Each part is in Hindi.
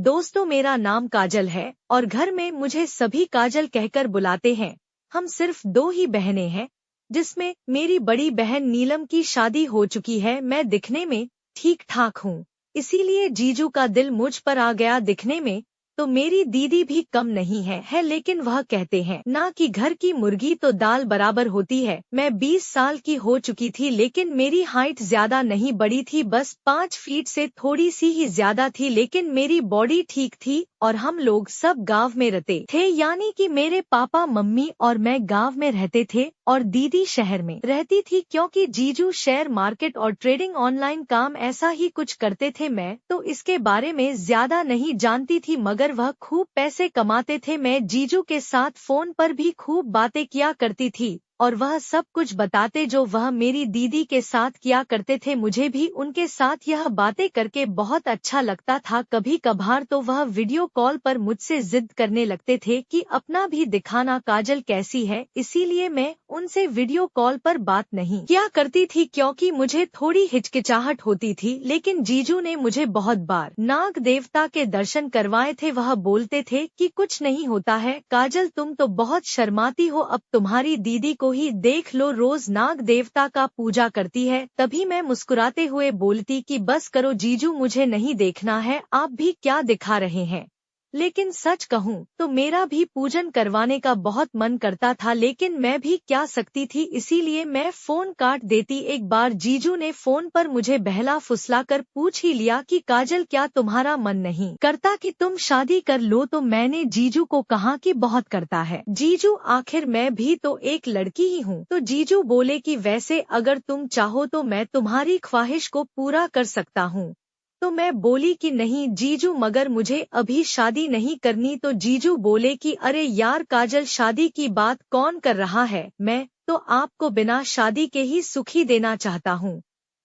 दोस्तों, मेरा नाम काजल है और घर में मुझे सभी काजल कहकर बुलाते हैं। हम सिर्फ 2 ही बहनें हैं, जिसमें मेरी बड़ी बहन नीलम की शादी हो चुकी है। मैं दिखने में ठीक ठाक हूँ, इसीलिए जीजू का दिल मुझ पर आ गया। दिखने में तो मेरी दीदी भी कम नहीं है, लेकिन वह कहते हैं ना कि घर की मुर्गी तो दाल बराबर होती है। मैं 20 साल की हो चुकी थी, लेकिन मेरी हाइट ज्यादा नहीं बढ़ी थी, बस 5 फीट से थोड़ी सी ही ज्यादा थी, लेकिन मेरी बॉडी ठीक थी और हम लोग सब गांव में रहते थे, यानी कि मेरे पापा मम्मी और मैं गांव में रहते थे और दीदी शहर में रहती थी, क्योंकि जीजू शेयर मार्केट और ट्रेडिंग ऑनलाइन काम ऐसा ही कुछ करते थे। मैं तो इसके बारे में ज्यादा नहीं जानती थी, मगर वह खूब पैसे कमाते थे। मैं जीजू के साथ फोन पर भी खूब बातें किया करती थी और वह सब कुछ बताते जो वह मेरी दीदी के साथ किया करते थे। मुझे भी उनके साथ यह बातें करके बहुत अच्छा लगता था। कभी कभार तो वह वीडियो कॉल पर मुझसे जिद करने लगते थे कि अपना भी दिखाना काजल कैसी है, इसीलिए मैं उनसे वीडियो कॉल पर बात नहीं किया करती थी, क्योंकि मुझे थोड़ी हिचकिचाहट होती थी। लेकिन जीजू ने मुझे बहुत बार नाग देवता के दर्शन करवाए थे। वह बोलते थे कि कुछ नहीं होता है काजल, तुम तो बहुत शर्माती हो, अब तुम्हारी दीदी को ही देख लो, रोज नाग देवता का पूजा करती है। तभी मैं मुस्कुराते हुए बोलती कि बस करो जीजू, मुझे नहीं देखना है, आप भी क्या दिखा रहे हैं। लेकिन सच कहूँ तो मेरा भी पूजन करवाने का बहुत मन करता था, लेकिन मैं भी क्या सकती थी, इसीलिए मैं फोन काट देती। एक बार जीजू ने फोन पर मुझे बहला फुसला कर पूछ ही लिया कि काजल, क्या तुम्हारा मन नहीं करता कि तुम शादी कर लो? तो मैंने जीजू को कहा कि बहुत करता है जीजू, आखिर मैं भी तो एक लड़की ही हूँ। तो जीजू बोले कि वैसे अगर तुम चाहो तो मैं तुम्हारी ख्वाहिश को पूरा कर सकता हूँ। तो मैं बोली कि नहीं जीजू, मगर मुझे अभी शादी नहीं करनी। तो जीजू बोले कि अरे यार काजल, शादी की बात कौन कर रहा है, मैं तो आपको बिना शादी के ही सुखी देना चाहता हूँ।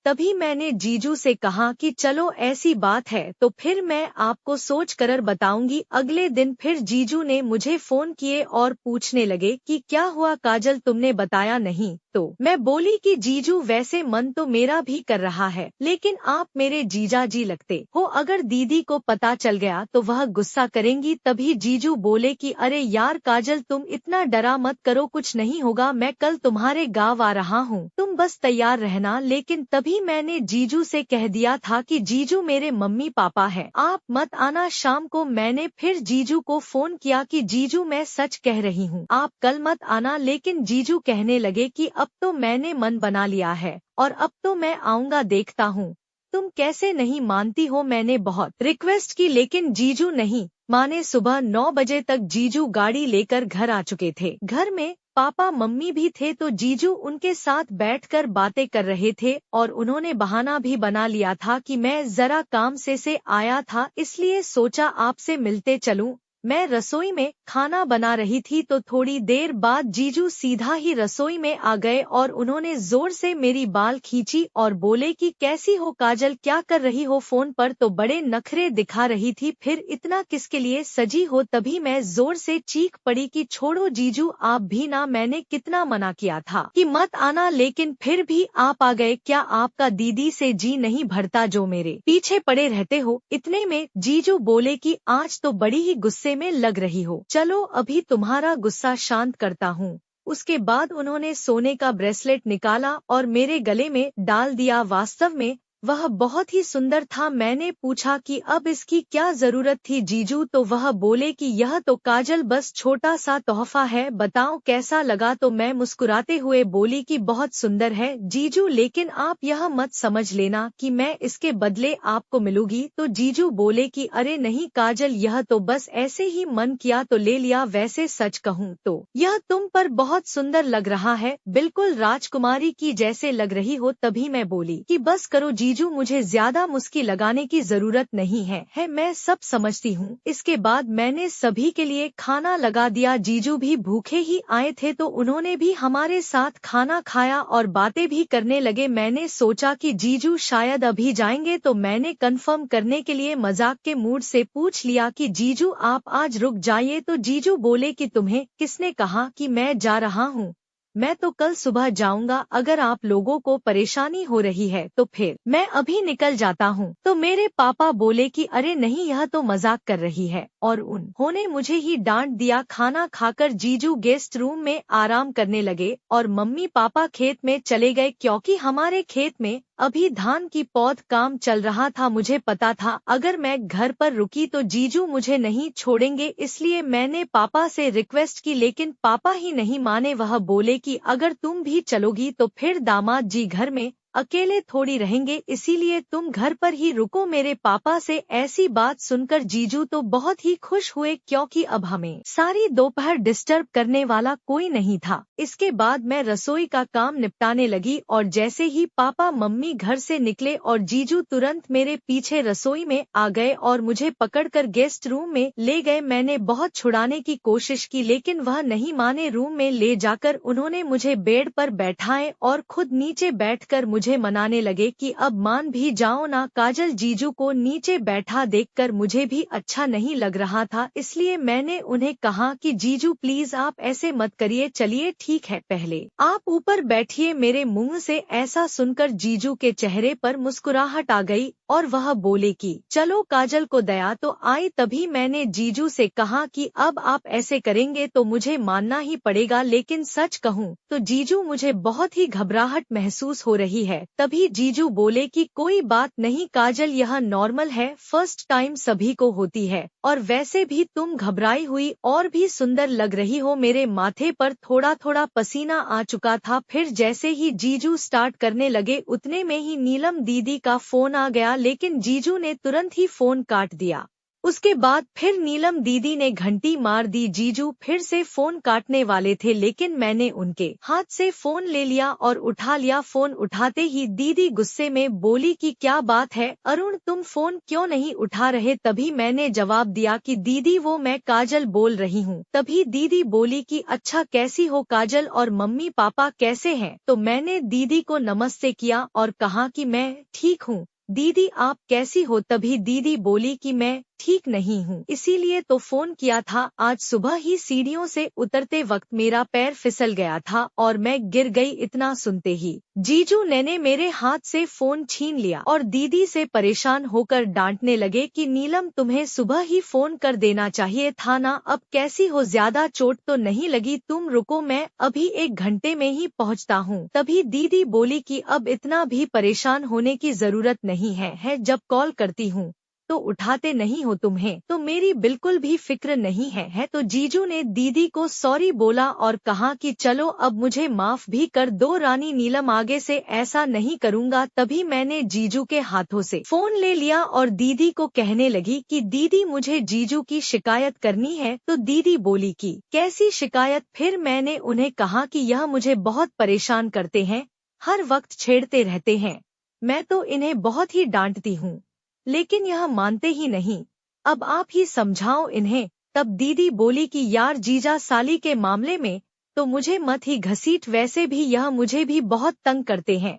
तभी मैंने जीजू से कहा कि चलो ऐसी बात है तो फिर मैं आपको सोच कर बताऊंगी। अगले दिन फिर जीजू ने मुझे फोन किए और पूछने लगे कि क्या हुआ काजल, तुमने बताया नहीं? तो मैं बोली कि जीजू, वैसे मन तो मेरा भी कर रहा है, लेकिन आप मेरे जीजा जी लगते हो, अगर दीदी को पता चल गया तो वह गुस्सा करेंगी। तभी जीजू बोले कि अरे यार काजल, तुम इतना डरा मत करो, कुछ नहीं होगा, मैं कल तुम्हारे गाँव आ रहा हूँ, तुम बस तैयार रहना। लेकिन तभी मैंने जीजू से कह दिया था कि जीजू, मेरे मम्मी पापा हैं, आप मत आना शाम को। मैंने फिर जीजू को फोन किया कि जीजू, मैं सच कह रही हूँ, आप कल मत आना। लेकिन जीजू कहने लगे कि अब तो मैंने मन बना लिया है और अब तो मैं आऊँगा, देखता हूँ तुम कैसे नहीं मानती हो। मैंने बहुत रिक्वेस्ट की, लेकिन जीजू नहीं माने। सुबह 9 बजे तक जीजू गाड़ी लेकर घर आ चुके थे। घर में पापा मम्मी भी थे, तो जीजू उनके साथ बैठकर बातें कर रहे थे और उन्होंने बहाना भी बना लिया था कि मैं जरा काम से आया था, इसलिए सोचा आपसे मिलते चलूं। मैं रसोई में खाना बना रही थी, तो थोड़ी देर बाद जीजू सीधा ही रसोई में आ गए और उन्होंने जोर से मेरी बाल खींची और बोले कि कैसी हो काजल, क्या कर रही हो? फोन पर तो बड़े नखरे दिखा रही थी, फिर इतना किसके लिए सजी हो? तभी मैं जोर से चीख पड़ी कि छोड़ो जीजू, आप भी ना, मैंने कितना मना किया था कि मत आना, लेकिन फिर भी आप आ गए। क्या आपका दीदी से जी नहीं भरता जो मेरे पीछे पड़े रहते हो? इतने में जीजू बोले कि आज तो बड़ी ही गुस्से में लग रही हो, चलो अभी तुम्हारा गुस्सा शांत करता हूँ। उसके बाद उन्होंने सोने का ब्रेसलेट निकाला और मेरे गले में डाल दिया। वास्तव में वह बहुत ही सुंदर था। मैंने पूछा कि अब इसकी क्या जरूरत थी जीजू? तो वह बोले कि यह तो काजल बस छोटा सा तोहफा है, बताओ कैसा लगा? तो मैं मुस्कुराते हुए बोली कि बहुत सुंदर है जीजू, लेकिन आप यह मत समझ लेना कि मैं इसके बदले आपको मिलूंगी। तो जीजू बोले कि अरे नहीं काजल, यह तो बस ऐसे ही मन किया तो ले लिया, वैसे सच कहूँ तो यह तुम पर बहुत सुंदर लग रहा है, बिल्कुल राजकुमारी की जैसे लग रही हो। तभी मैं बोली कि बस करो जीजू, मुझे ज्यादा मुस्की लगाने की जरूरत नहीं है, मैं सब समझती हूँ। इसके बाद मैंने सभी के लिए खाना लगा दिया। जीजू भी भूखे ही आए थे, तो उन्होंने भी हमारे साथ खाना खाया और बातें भी करने लगे। मैंने सोचा कि जीजू शायद अभी जाएंगे, तो मैंने कंफर्म करने के लिए मजाक के मूड से पूछ लिया कि जीजू आप आज रुक जाइए। तो जीजू बोले कि तुम्हें किसने कहा कि मैं जा रहा हूँ? मैं तो कल सुबह जाऊंगा, अगर आप लोगों को परेशानी हो रही है तो फिर मैं अभी निकल जाता हूँ। तो मेरे पापा बोले कि अरे नहीं, यह तो मजाक कर रही है, और उन्होंने मुझे ही डांट दिया। खाना खाकर जीजू गेस्ट रूम में आराम करने लगे और मम्मी पापा खेत में चले गए, क्योंकि हमारे खेत में अभी धान की पौध काम चल रहा था। मुझे पता था अगर मैं घर पर रुकी तो जीजू मुझे नहीं छोड़ेंगे, इसलिए मैंने पापा से रिक्वेस्ट की, लेकिन पापा ही नहीं माने। वह बोले कि अगर तुम भी चलोगी तो फिर दामाद जी घर में अकेले थोड़ी रहेंगे, इसीलिए तुम घर पर ही रुको। मेरे पापा से ऐसी बात सुनकर जीजू तो बहुत ही खुश हुए, क्योंकि अब हमें सारी दोपहर डिस्टर्ब करने वाला कोई नहीं था। इसके बाद मैं रसोई का काम निपटाने लगी, और जैसे ही पापा मम्मी घर से निकले और जीजू तुरंत मेरे पीछे रसोई में आ गए और मुझे पकड़कर गेस्ट रूम में ले गए। मैंने बहुत छुड़ाने की कोशिश की, लेकिन वह नहीं माने। रूम में ले जाकर उन्होंने मुझे बेड पर बैठाए और खुद नीचे बैठकर मुझे मनाने लगे कि अब मान भी जाओ ना काजल। जीजू को नीचे बैठा देखकर मुझे भी अच्छा नहीं लग रहा था, इसलिए मैंने उन्हें कहा कि जीजू प्लीज आप ऐसे मत करिए, चलिए ठीक है पहले आप ऊपर बैठिए। मेरे मुंह से ऐसा सुनकर जीजू के चेहरे पर मुस्कुराहट आ गई और वह बोले कि चलो काजल को दया तो आई। तभी मैंने जीजू से कहा कि अब आप ऐसे करेंगे तो मुझे मानना ही पड़ेगा, लेकिन सच कहूँ तो जीजू मुझे बहुत ही घबराहट महसूस हो रही है। तभी जीजू बोले कि कोई बात नहीं काजल, यह नॉर्मल है, फर्स्ट टाइम सभी को होती है, और वैसे भी तुम घबराई हुई और भी सुंदर लग रही हो। मेरे माथे पर थोड़ा थोड़ा पसीना आ चुका था। फिर जैसे ही जीजू स्टार्ट करने लगे उतने में ही नीलम दीदी का फोन आ गया, लेकिन जीजू ने तुरंत ही फोन काट दिया। उसके बाद फिर नीलम दीदी ने घंटी मार दी। जीजू फिर से फोन काटने वाले थे, लेकिन मैंने उनके हाथ से फोन ले लिया और उठा लिया। फोन उठाते ही दीदी गुस्से में बोली कि क्या बात है अरुण, तुम फोन क्यों नहीं उठा रहे? तभी मैंने जवाब दिया कि दीदी वो मैं काजल बोल रही हूँ। तभी दीदी बोली कि अच्छा कैसी हो काजल, और मम्मी पापा कैसे हैं? तो मैंने दीदी को नमस्ते किया और कहा कि मैं ठीक हूँ। दीदी आप कैसी हो? तभी दीदी बोली कि मैं ठीक नहीं हूँ, इसीलिए तो फोन किया था। आज सुबह ही सीढ़ियों से उतरते वक्त मेरा पैर फिसल गया था और मैं गिर गई। इतना सुनते ही जीजू ने मेरे हाथ से फोन छीन लिया और दीदी से परेशान होकर डांटने लगे कि नीलम तुम्हें सुबह ही फोन कर देना चाहिए था ना, अब कैसी हो? ज्यादा चोट तो नहीं लगी? तुम रुको, मैं अभी 1 घंटे में ही पहुँचता हूँ। तभी दीदी बोली कि अब इतना भी परेशान होने की जरूरत नहीं है, जब कॉल करती हूँ तो उठाते नहीं हो, तुम्हें तो मेरी बिल्कुल भी फिक्र नहीं है। तो जीजू ने दीदी को सॉरी बोला और कहा कि चलो अब मुझे माफ भी कर दो रानी नीलम, आगे से ऐसा नहीं करूँगा। तभी मैंने जीजू के हाथों से फोन ले लिया और दीदी को कहने लगी कि दीदी मुझे जीजू की शिकायत करनी है। तो दीदी बोली कि कैसी शिकायत? फिर मैंने उन्हें कहा कि यह मुझे बहुत परेशान करते हैं, हर वक्त छेड़ते रहते हैं, मैं तो इन्हें बहुत ही डांटती हूँ, लेकिन यह मानते ही नहीं, अब आप ही समझाओ इन्हें। तब दीदी बोली कि यार जीजा साली के मामले में तो मुझे मत ही घसीट, वैसे भी यह मुझे भी बहुत तंग करते हैं,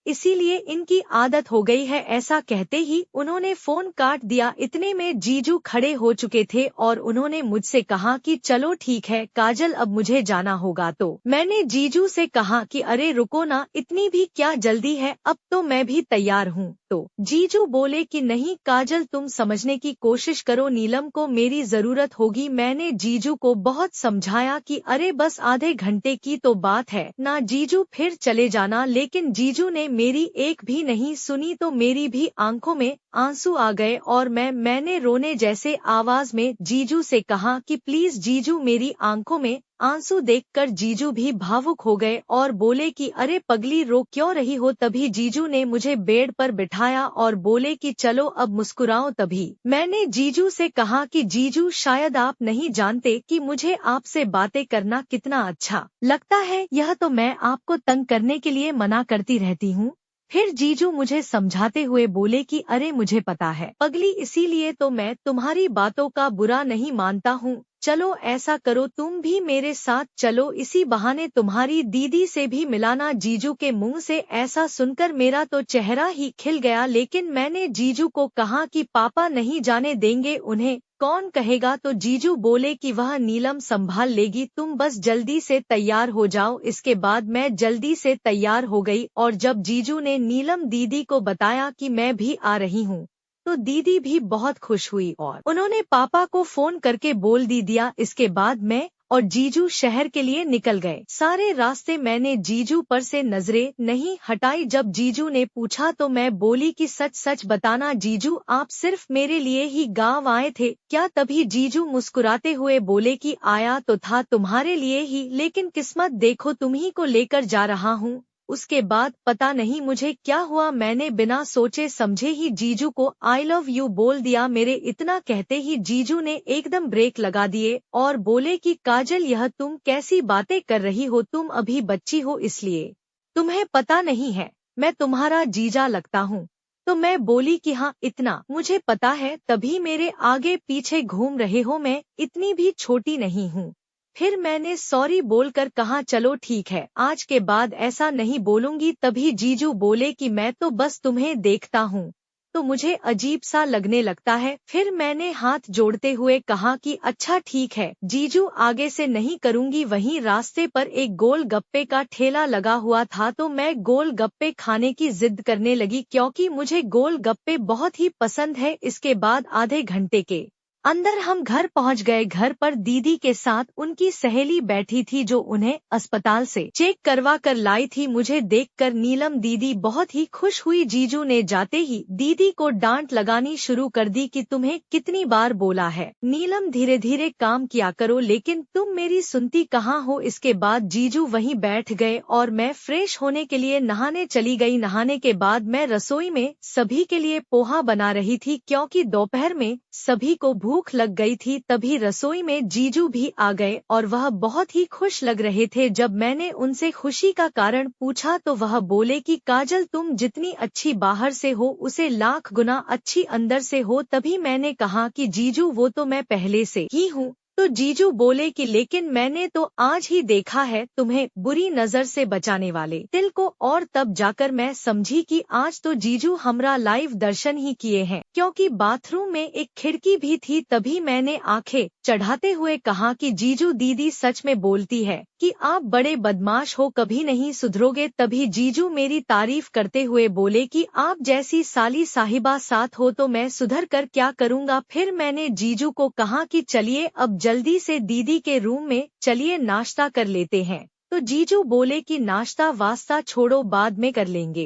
इसीलिए इनकी आदत हो गई है। ऐसा कहते ही उन्होंने फोन काट दिया। इतने में जीजू खड़े हो चुके थे और उन्होंने मुझसे कहा कि चलो ठीक है काजल, अब मुझे जाना होगा। तो मैंने जीजू से कहा कि अरे रुको ना, इतनी भी क्या जल्दी है, अब तो मैं भी तैयार हूँ। तो जीजू बोले कि नहीं काजल, तुम समझने की कोशिश करो, नीलम को मेरी जरूरत होगी। मैंने जीजू को बहुत समझाया कि अरे बस आधे घंटे की तो बात है ना जीजू, फिर चले जाना, लेकिन जीजू ने मेरी एक भी नहीं सुनी। तो मेरी भी आंखों में आंसू आ गए और मैंने रोने जैसे आवाज में जीजू से कहा कि प्लीज जीजू, मेरी आंखों में आंसू देखकर जीजू भी भावुक हो गए और बोले कि अरे पगली, रो क्यों रही हो? तभी जीजू ने मुझे बेड पर बिठाया और बोले कि चलो अब मुस्कुराओ। तभी मैंने जीजू से कहा कि जीजू शायद आप नहीं जानते कि मुझे आपसे बातें करना कितना अच्छा लगता है, यह तो मैं आपको तंग करने के लिए मना करती रहती हूँ। फिर जीजू मुझे समझाते हुए बोले कि अरे मुझे पता है पगली, इसीलिए तो मैं तुम्हारी बातों का बुरा नहीं मानता हूँ। चलो ऐसा करो, तुम भी मेरे साथ चलो, इसी बहाने तुम्हारी दीदी से भी मिलाना। जीजू के मुंह से ऐसा सुनकर मेरा तो चेहरा ही खिल गया, लेकिन मैंने जीजू को कहा कि पापा नहीं जाने देंगे उन्हें, कौन कहेगा। तो जीजू बोले कि वह नीलम संभाल लेगी, तुम बस जल्दी से तैयार हो जाओ। इसके बाद मैं जल्दी से तैयार हो गई और जब जीजू ने नीलम दीदी को बताया कि मैं भी आ रही हूँ तो दीदी भी बहुत खुश हुई और उन्होंने पापा को फोन करके बोल दिया। इसके बाद मैं और जीजू शहर के लिए निकल गए। सारे रास्ते मैंने जीजू पर से नजरें नहीं हटाई। जब जीजू ने पूछा तो मैं बोली कि सच सच बताना जीजू, आप सिर्फ मेरे लिए ही गांव आए थे क्या? तभी जीजू मुस्कुराते हुए बोले कि आया तो था तुम्हारे लिए ही, लेकिन किस्मत देखो तुम्ही को लेकर जा रहा हूँ। उसके बाद पता नहीं मुझे क्या हुआ, मैंने बिना सोचे समझे ही जीजू को आई लव यू बोल दिया। मेरे इतना कहते ही जीजू ने एकदम ब्रेक लगा दिए और बोले कि काजल, यह तुम कैसी बातें कर रही हो, तुम अभी बच्ची हो इसलिए तुम्हें पता नहीं है मैं तुम्हारा जीजा लगता हूँ। तो मैं बोली कि हाँ इतना मुझे पता है, तभी मेरे आगे पीछे घूम रहे हो, मैं इतनी भी छोटी नहीं हूँ। फिर मैंने सॉरी बोलकर कहा चलो ठीक है, आज के बाद ऐसा नहीं बोलूंगी। तभी जीजू बोले कि मैं तो बस तुम्हें देखता हूँ तो मुझे अजीब सा लगने लगता है। फिर मैंने हाथ जोड़ते हुए कहा कि अच्छा ठीक है जीजू, आगे से नहीं करूंगी। वहीं रास्ते पर एक गोल गप्पे का ठेला लगा हुआ था तो मैं गोल गप्पे खाने की जिद करने लगी क्योंकि मुझे गोल गप्पे बहुत ही पसंद है। इसके बाद आधे घंटे के अंदर हम घर पहुंच गए। घर पर दीदी के साथ उनकी सहेली बैठी थी जो उन्हें अस्पताल से चेक करवा कर लाई थी। मुझे देखकर नीलम दीदी बहुत ही खुश हुई। जीजू ने जाते ही दीदी को डांट लगानी शुरू कर दी कि तुम्हें कितनी बार बोला है नीलम धीरे धीरे काम किया करो, लेकिन तुम मेरी सुनती कहाँ हो। इसके बाद जीजू वहीं बैठ गए और मैं फ्रेश होने के लिए नहाने चली गई। नहाने के बाद मैं रसोई में सभी के लिए पोहा बना रही थी क्योंकि दोपहर में सभी को भूख लग गई थी। तभी रसोई में जीजू भी आ गए और वह बहुत ही खुश लग रहे थे। जब मैंने उनसे खुशी का कारण पूछा तो वह बोले कि काजल, तुम जितनी अच्छी बाहर से हो उसे लाख गुना अच्छी अंदर से हो। तभी मैंने कहा कि जीजू वो तो मैं पहले से ही हूँ। तो जीजू बोले कि लेकिन मैंने तो आज ही देखा है तुम्हें बुरी नजर से बचाने वाले तिल को, और तब जाकर मैं समझी कि आज तो जीजू हमरा लाइव दर्शन ही किए हैं क्योंकि बाथरूम में एक खिड़की भी थी। तभी मैंने आंखें चढ़ाते हुए कहा कि जीजू दीदी सच में बोलती है कि आप बड़े बदमाश हो, कभी नहीं सुधरोगे। तभी जीजू मेरी तारीफ करते हुए बोले कि आप जैसी साली साहिबा साथ हो तो मैं सुधर कर क्या करूँगा। फिर मैंने जीजू को कहा कि चलिए अब जल्दी से दीदी के रूम में चलिए, नाश्ता कर लेते हैं। तो जीजू बोले कि नाश्ता वास्ता छोड़ो, बाद में कर लेंगे,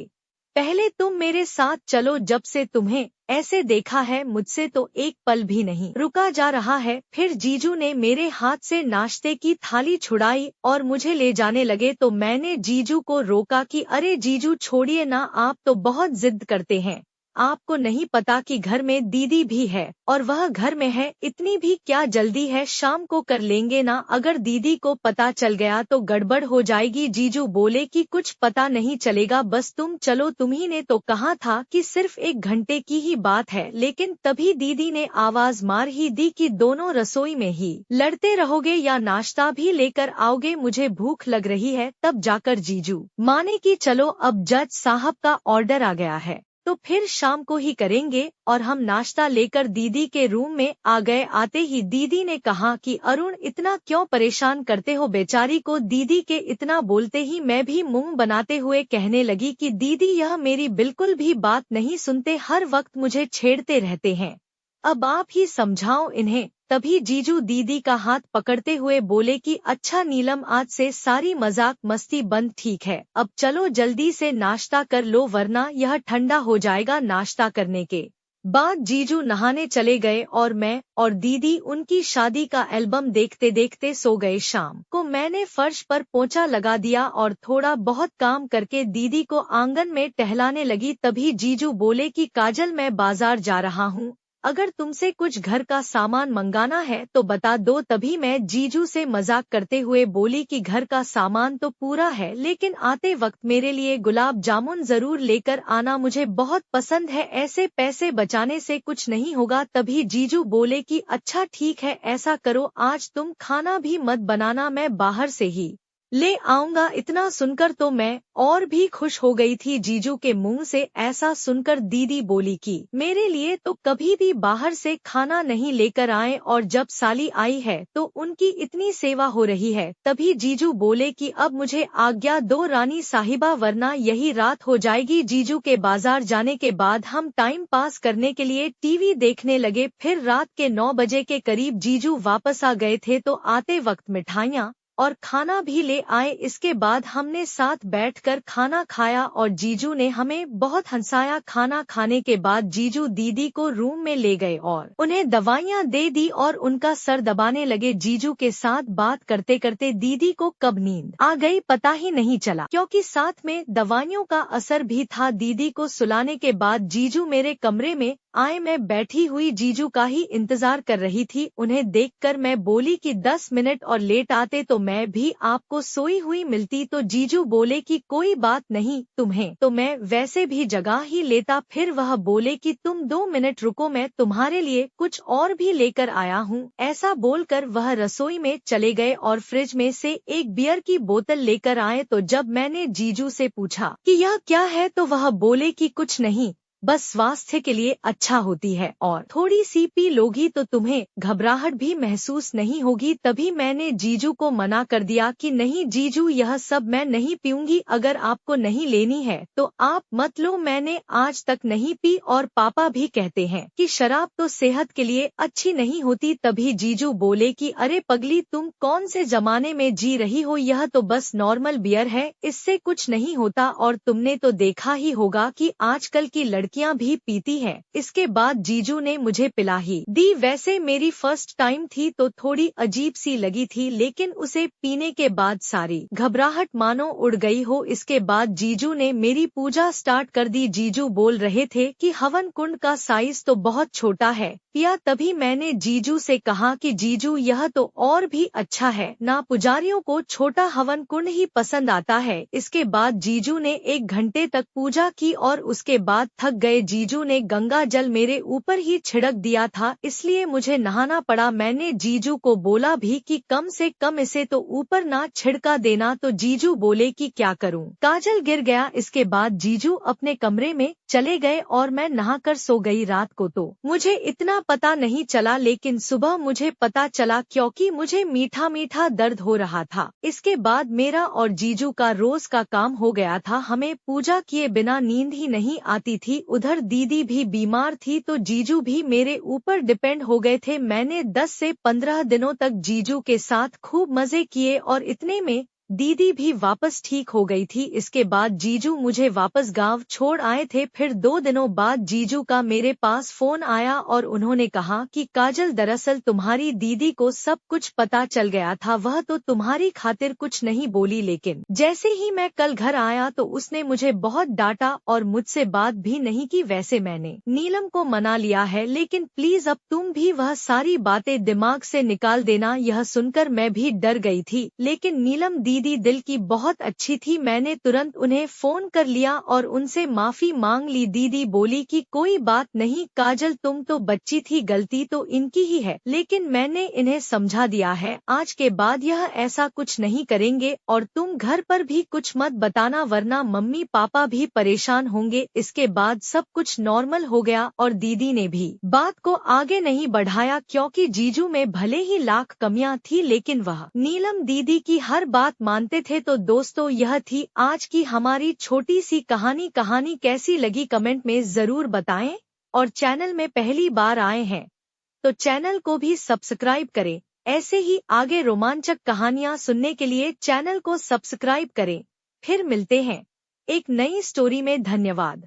पहले तुम मेरे साथ चलो। जब से तुम्हें ऐसे देखा है मुझसे तो एक पल भी नहीं रुका जा रहा है। फिर जीजू ने मेरे हाथ से नाश्ते की थाली छुड़ाई और मुझे ले जाने लगे तो मैंने जीजू को रोका कि अरे जीजू छोड़िए ना, आप तो बहुत जिद करते हैं, आपको नहीं पता कि घर में दीदी भी है और वह घर में है, इतनी भी क्या जल्दी है, शाम को कर लेंगे ना, अगर दीदी को पता चल गया तो गड़बड़ हो जाएगी। जीजू बोले कि कुछ पता नहीं चलेगा, बस तुम चलो, तुम्ही ने तो कहा था कि सिर्फ 1 घंटे की ही बात है। लेकिन तभी दीदी ने आवाज मार ही दी कि दोनों रसोई में ही लड़ते रहोगे या नाश्ता भी लेकर आओगे, मुझे भूख लग रही है। तब जाकर जीजू माने कि चलो अब जज साहब का ऑर्डर आ गया है तो फिर शाम को ही करेंगे, और हम नाश्ता लेकर दीदी के रूम में आ गए। आते ही दीदी ने कहा कि अरुण, इतना क्यों परेशान करते हो बेचारी को। दीदी के इतना बोलते ही मैं भी मुंह बनाते हुए कहने लगी कि दीदी यह मेरी बिल्कुल भी बात नहीं सुनते, हर वक्त मुझे छेड़ते रहते हैं, अब आप ही समझाओ इन्हें। तभी जीजू दीदी का हाथ पकड़ते हुए बोले कि अच्छा नीलम, आज से सारी मजाक मस्ती बंद, ठीक है, अब चलो जल्दी से नाश्ता कर लो वरना यह ठंडा हो जाएगा। नाश्ता करने के बाद जीजू नहाने चले गए और मैं और दीदी उनकी शादी का एल्बम देखते देखते सो गए। शाम को मैंने फर्श पर पोंछा लगा दिया और थोड़ा बहुत काम करके दीदी को आंगन में टहलाने लगी। तभी जीजू बोले कि काजल, मैं बाजार जा रहा हूँ, अगर तुमसे कुछ घर का सामान मंगाना है तो बता दो। तभी मैं जीजू से मजाक करते हुए बोली कि घर का सामान तो पूरा है, लेकिन आते वक्त मेरे लिए गुलाब जामुन जरूर लेकर आना, मुझे बहुत पसंद है, ऐसे पैसे बचाने से कुछ नहीं होगा। तभी जीजू बोले कि अच्छा ठीक है, ऐसा करो आज तुम खाना भी मत बनाना, मैं बाहर से ही ले आऊंगा। इतना सुनकर तो मैं और भी खुश हो गई थी। जीजू के मुंह से ऐसा सुनकर दीदी बोली कि मेरे लिए तो कभी भी बाहर से खाना नहीं लेकर आए और जब साली आई है तो उनकी इतनी सेवा हो रही है। तभी जीजू बोले कि अब मुझे आज्ञा दो रानी साहिबा, वरना यही रात हो जाएगी। जीजू के बाजार जाने के बाद हम टाइम पास करने के लिए टीवी देखने लगे। फिर रात के 9 बजे के करीब जीजू वापस आ गए थे तो आते वक्त मिठाइयाँ और खाना भी ले आए। इसके बाद हमने साथ बैठकर खाना खाया और जीजू ने हमें बहुत हंसाया। खाना खाने के बाद जीजू दीदी को रूम में ले गए और उन्हें दवाइयाँ दे दी और उनका सर दबाने लगे। जीजू के साथ बात करते करते दीदी को कब नींद आ गई पता ही नहीं चला, क्योंकि साथ में दवाइयों का असर भी था। दीदी को सुलाने के बाद जीजू मेरे कमरे में आए। मैं बैठी हुई जीजू का ही इंतजार कर रही थी। उन्हें देखकर मैं बोली कि 10 मिनट और लेट आते तो मैं भी आपको सोई हुई मिलती। तो जीजू बोले कि कोई बात नहीं, तुम्हें तो मैं वैसे भी जगा ही लेता। फिर वह बोले कि तुम 2 मिनट रुको, मैं तुम्हारे लिए कुछ और भी लेकर आया हूँ। ऐसा बोलकर वह रसोई में चले गए और फ्रिज में से एक बियर की बोतल लेकर आए। तो जब मैंने जीजू से पूछा कि यह क्या है तो वह बोले कि कुछ नहीं, बस स्वास्थ्य के लिए अच्छा होती है और थोड़ी सी पी लोगी तो तुम्हें घबराहट भी महसूस नहीं होगी। तभी मैंने जीजू को मना कर दिया कि नहीं जीजू, यह सब मैं नहीं पीऊंगी। अगर आपको नहीं लेनी है तो आप मत लो, मैंने आज तक नहीं पी और पापा भी कहते हैं कि शराब तो सेहत के लिए अच्छी नहीं होती। तभी जीजू बोले कि अरे पगली, तुम कौन से जमाने में जी रही हो, यह तो बस नॉर्मल बियर है, इससे कुछ नहीं होता। और तुमने तो देखा ही होगा कि आजकल की लड़कियां भी पीती हैं। इसके बाद जीजू ने मुझे पिला ही दी। वैसे मेरी फर्स्ट टाइम थी तो थोड़ी अजीब सी लगी थी, लेकिन उसे पीने के बाद सारी घबराहट मानो उड़ गई हो। इसके बाद जीजू ने मेरी पूजा स्टार्ट कर दी। जीजू बोल रहे थे कि हवन कुंड का साइज तो बहुत छोटा है पिया। तभी मैंने जीजू से कहा कि जीजू, यह तो और भी अच्छा है ना, पुजारियों को छोटा हवन कुंड ही पसंद आता है। इसके बाद जीजू ने 1 घंटे तक पूजा की और उसके बाद थक गए। जीजू ने गंगा जल मेरे ऊपर ही छिड़क दिया था, इसलिए मुझे नहाना पड़ा। मैंने जीजू को बोला भी कि कम से कम इसे तो ऊपर ना छिड़का देना, तो जीजू बोले कि क्या करूं, काजल गिर गया। इसके बाद जीजू अपने कमरे में चले गए और मैं नहाकर सो गई। रात को तो मुझे इतना पता नहीं चला, लेकिन सुबह मुझे पता चला क्योंकि मुझे मीठा मीठा दर्द हो रहा था। इसके बाद मेरा और जीजू का रोज का काम हो गया था। हमें पूजा किए बिना नींद ही नहीं आती थी। उधर दीदी भी बीमार थी तो जीजू भी मेरे ऊपर डिपेंड हो गए थे। मैंने 10 से 15 दिनों तक जीजू के साथ खूब मजे किए और इतने में दीदी भी वापस ठीक हो गई थी। इसके बाद जीजू मुझे वापस गांव छोड़ आए थे। फिर 2 दिनों बाद जीजू का मेरे पास फोन आया और उन्होंने कहा कि काजल, दरअसल तुम्हारी दीदी को सब कुछ पता चल गया था, वह तो तुम्हारी खातिर कुछ नहीं बोली, लेकिन जैसे ही मैं कल घर आया तो उसने मुझे बहुत डांटा और मुझसे बात भी नहीं की। वैसे मैंने नीलम को मना लिया है, लेकिन प्लीज अब तुम भी वह सारी बातें दिमाग से निकाल देना। यह सुनकर मैं भी डर गई थी, लेकिन नीलम दीदी दिल की बहुत अच्छी थी। मैंने तुरंत उन्हें फोन कर लिया और उनसे माफी मांग ली। दीदी बोली कि कोई बात नहीं काजल, तुम तो बच्ची थी, गलती तो इनकी ही है, लेकिन मैंने इन्हें समझा दिया है, आज के बाद यह ऐसा कुछ नहीं करेंगे और तुम घर पर भी कुछ मत बताना, वरना मम्मी पापा भी परेशान होंगे। इसके बाद सब कुछ नॉर्मल हो गया और दीदी ने भी बात को आगे नहीं बढ़ाया, क्योंकि जीजू में भले ही लाख कमियां थी, लेकिन वह नीलम दीदी की हर बात मानते थे। तो दोस्तों, यह थी आज की हमारी छोटी सी कहानी। कहानी कैसी लगी कमेंट में जरूर बताएं और चैनल में पहली बार आए हैं तो चैनल को भी सब्सक्राइब करें। ऐसे ही आगे रोमांचक कहानियां सुनने के लिए चैनल को सब्सक्राइब करें। फिर मिलते हैं एक नई स्टोरी में। धन्यवाद।